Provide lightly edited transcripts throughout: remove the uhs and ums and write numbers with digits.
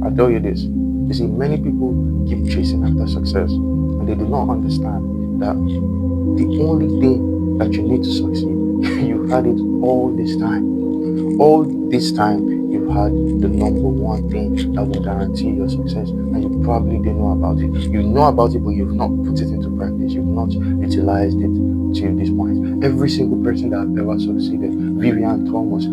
I tell you this. You see, many people keep chasing after success, and they do not understand that the only thing that you need to succeed, you've had it all this time. All this time, you've had the number one thing that will guarantee your success, and you probably didn't know about it. You know about it, but you've not put it into practice. You've not utilized it to this point. Every single person that have ever succeeded, Vivian Thomas,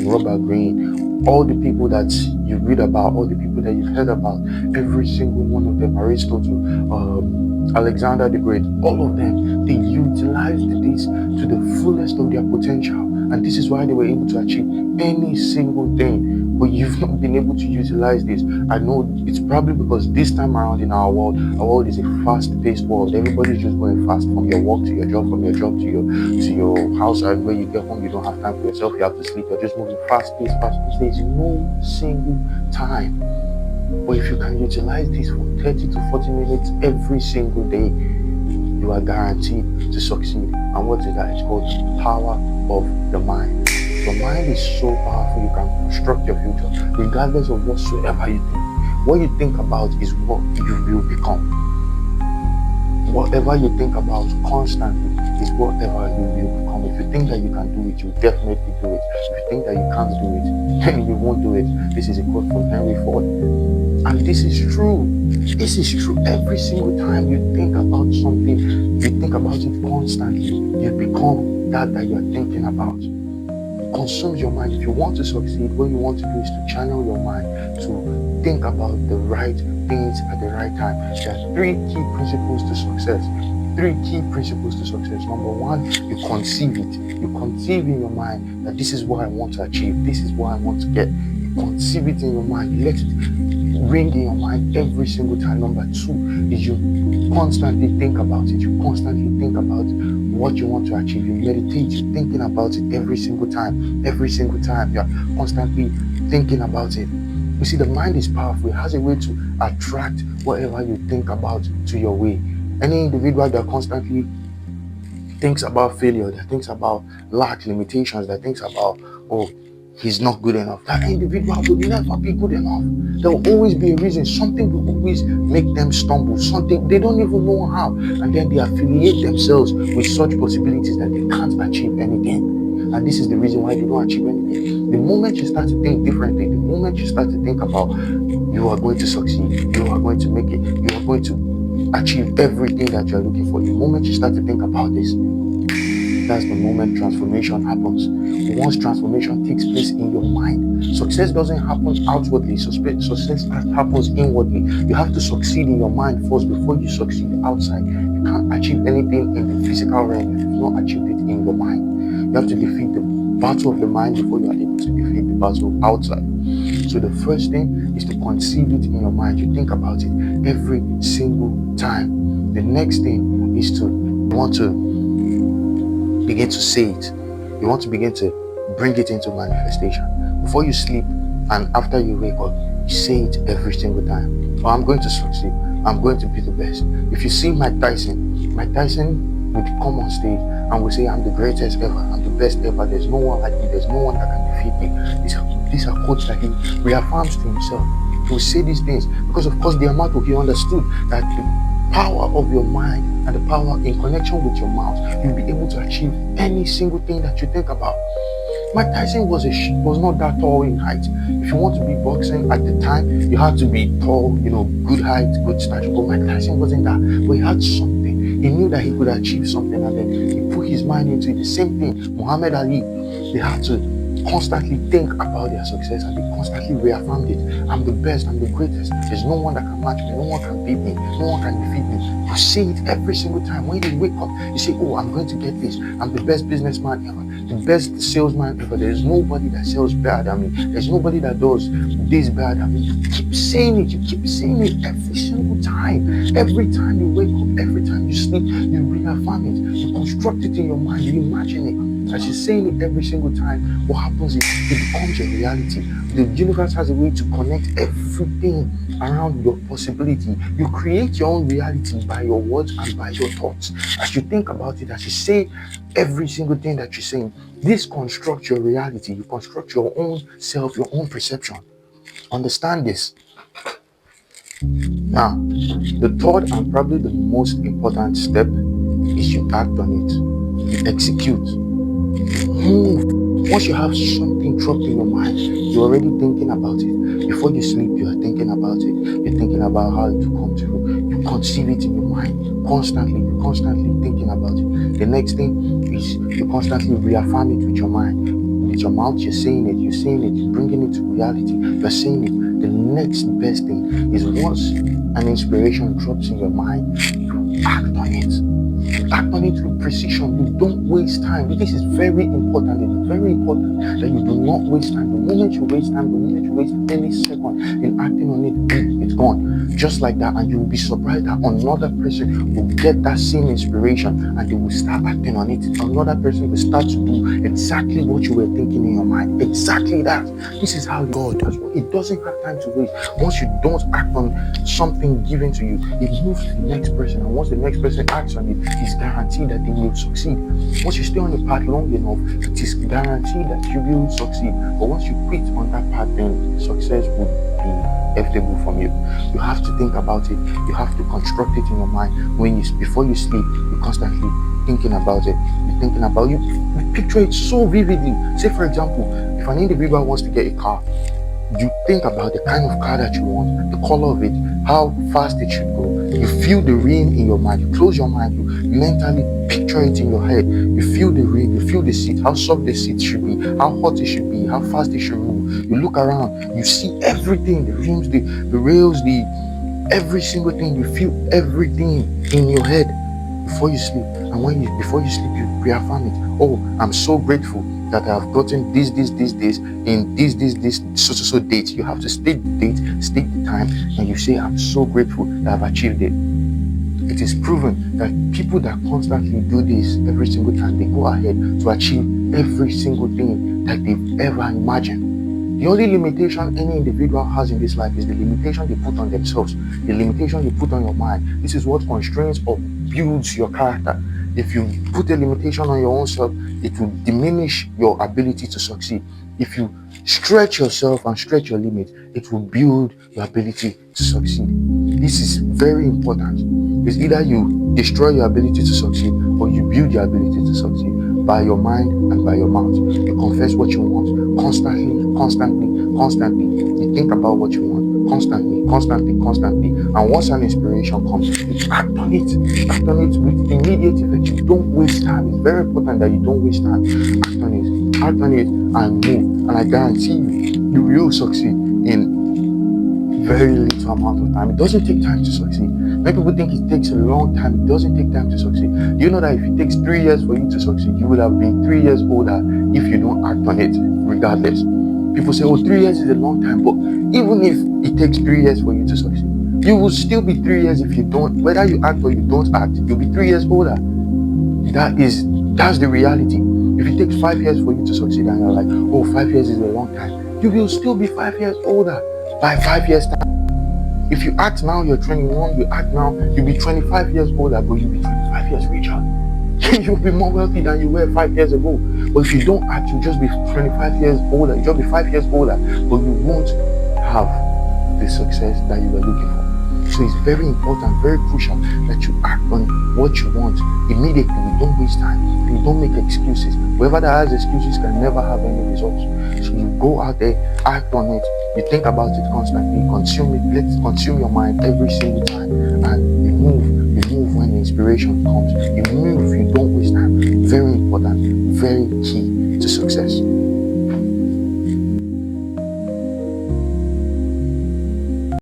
Robert Greene, all the people that you read about, all the people that you've heard about, every single one of them, Aristotle, Alexander the Great, all of them, they utilized this to the fullest of their potential. And this is why they were able to achieve any single thing. But you've not been able to utilize this. I know it's probably because this time around in our world is a fast-paced world. Everybody's just going fast from your work to your job, from your job to your house, and when you get home, you don't have time for yourself, you have to sleep, you're just moving fast-paced. There's no single time. But if you can utilize this for 30 to 40 minutes every single day, you are guaranteed to succeed. And what is that? It's called the power of the mind. Your mind is so powerful, you can construct your future regardless of whatsoever you think. What you think about is what you will become. Whatever you think about constantly is whatever you will become. If you think that you can do it, you definitely do it. If you think that you can't do it, then you won't do it. This is a quote from Henry Ford. And this is true. This is true. Every single time you think about something, you think about it constantly, you become that you're thinking about. Consumes your mind. If you want to succeed, what you want to do is to channel your mind to think about the right things at the right time. There are three key principles to success. Three key principles to success. Number one, you conceive it. You conceive in your mind that this is what I want to achieve. This is what I want to get. You conceive it in your mind. Let it ring in your mind every single time. Number two is you constantly think about it. You constantly think about what you want to achieve. You meditate. You're thinking about it every single time. Every single time. You're constantly thinking about it. You see, the mind is powerful. It has a way to attract whatever you think about to your way. Any individual that constantly thinks about failure, that thinks about lack, limitations, that thinks about, oh, he's not good enough, that individual will never be good enough. There will always be a reason. Something will always make them stumble. Something they don't even know how. And then they affiliate themselves with such possibilities that they can't achieve anything. And this is the reason why they don't achieve anything. The moment you start to think differently, the moment you start to think about you are going to succeed, you are going to make it, you are going to achieve everything that you are looking for, the moment you start to think about this, that's the moment transformation happens. Once transformation takes place in your mind, success doesn't happen outwardly. Success happens inwardly. You have to succeed in your mind first before you succeed outside. You can't achieve anything in the physical realm if you've not achieved it in your mind. You have to defeat the battle of the mind before you are able to defeat the battle outside. So the first thing is to conceive it in your mind. You think about it every single time. The next thing is to want to begin to say it. You want to begin to bring it into manifestation. Before you sleep and after you wake up, you say it every single time. Oh, I'm going to succeed. I'm going to be the best. If you see Mike Tyson would come on stage and will say, I'm the greatest ever. I'm the best ever. There's no one like me. There's no one that can defeat me. These are quotes that he reaffirms to himself. He will say these things because, of course, the amount of he understood that the power of your mind and the power in connection with your mouth, you'll be able to achieve any single thing that you think about. Mike Tyson was not that tall in height. If you want to be boxing at the time, you had to be tall, good height, good stature. But Mike Tyson wasn't that. But he had something. He knew that he could achieve something, and then he put his mind into it. The same thing, Muhammad Ali, they had to constantly think about their success, and they constantly reaffirmed it. I'm the best, I'm the greatest. There's no one that can match me, no one can beat me, no one can defeat me. You say it every single time. When you wake up, you say, oh, I'm going to get this. I'm the best businessman ever, the best salesman ever. There's nobody that sells better than me. There's nobody that does this better than me. You keep saying it. You keep saying it every single time. Every time you wake up, every time you sleep, you reaffirm it. You construct it in your mind. You imagine it. As you're saying it every single time, what happens is it becomes your reality. The universe has a way to connect everything around your possibility. You create your own reality by your words and by your thoughts. As you think about it, as you say every single thing that you're saying, this constructs your reality. You construct your own self, your own perception. Understand this. Now, the third and probably the most important step is you act on it. You execute. Move. Once you have something dropped in your mind, you're already thinking about it. Before you sleep, you are thinking about it. You're thinking about how it will come true. You conceive it in your mind constantly. You're constantly thinking about it. The next thing is you constantly reaffirm it with your mind. With your mouth, you're saying it. You're saying it. You're bringing it to reality. You're saying it. The next best thing is once an inspiration drops in your mind, you act on it. Act on it with precision. You don't waste time. This is very important. It's very important that you do not waste time. The moment you waste time, the moment you waste any second in acting on it, it's gone. Just like that, and you will be surprised that another person will get that same inspiration and they will start acting on it. Another person will start to do exactly what you were thinking in your mind. Exactly that. This is how God does. It doesn't have time to waste. Once you don't act on something given to you, it moves to the next person, and once the next person acts on it, it's guaranteed that they will succeed. Once you stay on the path long enough, it is guaranteed that you will succeed. But once you quit on that path, then success will be inevitable from you. You have to think about it. You have to construct it in your mind. Before you sleep, you're constantly thinking about it. You're thinking about you picture it so vividly. Say for example, if an individual wants to get a car, you think about the kind of car that you want, the color of it, how fast it should go. You feel the rim in your mind. You close your mind. You mentally picture it in your head. You feel the rim. You feel the seat, how soft the seat should be, how hot it should be, how fast it should move. You look around. You see everything, the rims, the rails, every single thing. You feel everything in your head before you sleep. And before you sleep, you reaffirm it. Oh, I'm so grateful that I have gotten this in this so date. You have to state the date, state the time, and you say, I'm so grateful that I've achieved it. It is proven that people that constantly do this every single time, they go ahead to achieve every single thing that they've ever imagined. The only limitation any individual has in this life is the limitation they put on themselves, the limitation you put on your mind. This is what constrains or builds your character. If you put a limitation on your own self, it will diminish your ability to succeed. If you stretch yourself and stretch your limit, it will build your ability to succeed. This is very important. It's either you destroy your ability to succeed or you build your ability to succeed by your mind and by your mouth. You confess what you want constantly. You think about what you want constantly. And once an inspiration comes, you act on it. Act on it with immediate effect. You don't waste time. It's very important that you don't waste time. Act on it and move. And I guarantee you will succeed in very little amount of time. It doesn't take time to succeed. Many people think it takes a long time. It doesn't take time to succeed. Do you know that if it takes 3 years for you to succeed, you would have been 3 years older if you don't act on it regardless? People say, oh, 3 years is a long time, but even if it takes 3 years for you to succeed, you will still be 3 years if you don't. Whether you act or you don't act, you'll be 3 years older. That's the reality. If it takes 5 years for you to succeed and you're like, oh, 5 years is a long time, you will still be 5 years older by 5 years time. If you act now, you're 21, you act now, you'll be 25 years older, but you'll be 25 years richer. You'll be more wealthy than you were 5 years ago. But if you don't act, you'll just be 25 years older. You'll just be 5 years older, but you won't have the success that you were looking for. So it's very important, very crucial that you act on what you want immediately. You don't waste time. You don't make excuses. Whoever that has excuses can never have any results. So you go out there, act on it. You think about it constantly, consume it. Let it consume your mind every single time, and you move when the inspiration comes. You move, you don't waste time. Very important, very key to success.